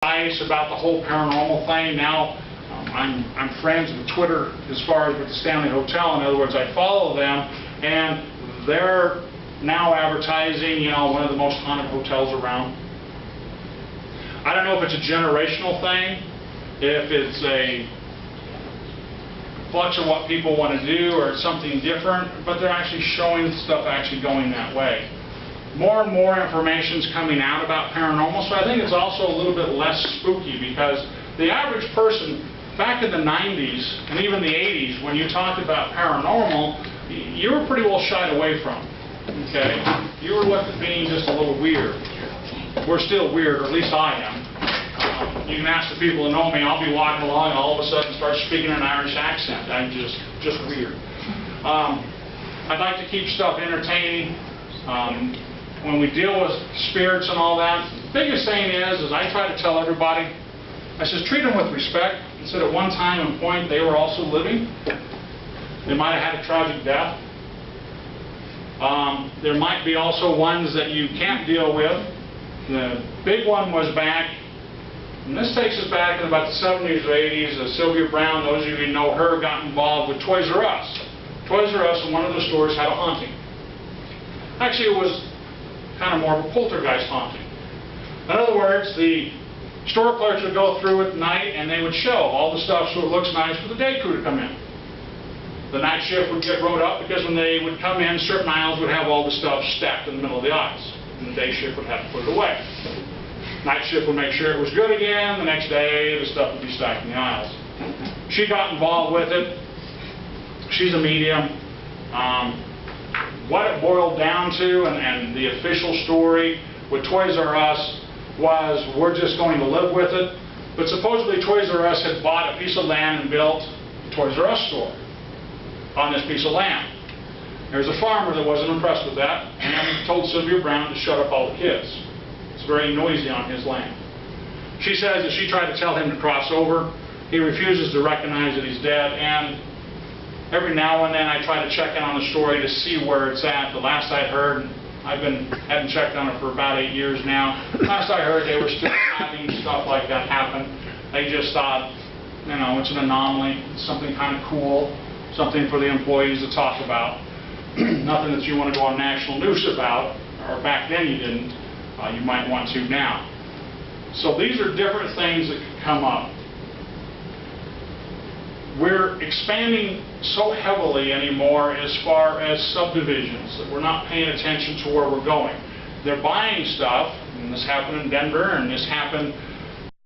Nice about the whole paranormal thing. Now I'm friends with Twitter as far as with the Stanley Hotel. In other words, I follow them, and they're now advertising, one of the most haunted hotels around. I don't know if it's a generational thing, if it's a flux of what people want to do, or it's something different, but they're actually showing stuff actually going that way. More and more information is coming out about paranormal, so I think it's also a little bit less spooky, because the average person back in the 90s and even the 80s, when you talked about paranormal, you were pretty well shied away from. Okay? You were looked at being just a little weird. We're still weird, or at least I am. You can ask the people who know me, I'll be walking along and all of a sudden start speaking an Irish accent. I'm just weird. I'd like to keep stuff entertaining. When we deal with spirits and all that, the biggest thing is I try to tell everybody, I says, treat them with respect. I said at one time and point they were also living. They might have had a tragic death. There might be also ones that you can't deal with. The big one was back, and this takes us back in about the 70s or 80s. Sylvia Brown, those of you who know her, got involved with Toys R Us. Toys R Us in one of the stores had a haunting. Actually, it was kind of more of a poltergeist haunting. In other words, the store clerks would go through at night and they would show all the stuff so it looks nice for the day crew to come in. The night shift would get wrote up because when they would come in, certain aisles would have all the stuff stacked in the middle of the aisles, and the day shift would have to put it away. Night shift would make sure it was good again. The next day, the stuff would be stacked in the aisles. She got involved with it. She's a medium. What it boiled down to, and the official story with Toys R Us, was we're just going to live with it. But supposedly Toys R Us had bought a piece of land and built a Toys R Us store on this piece of land. There's a farmer that wasn't impressed with that and told Sylvia Brown to shut up all the kids. It's very noisy on his land. She says that she tried to tell him to cross over. He refuses to recognize that he's dead, and every now and then I try to check in on the story to see where it's at. The last I heard, hadn't checked on it for about 8 years now. Last I heard, they were still having stuff like that happen. They just thought, it's an anomaly, it's something kind of cool, something for the employees to talk about. Nothing that you want to go on national news about, or back then you didn't. You might want to now. So these are different things that could come up. We're expanding so heavily anymore as far as subdivisions that we're not paying attention to where we're going. They're buying stuff, and this happened in Denver, and this happened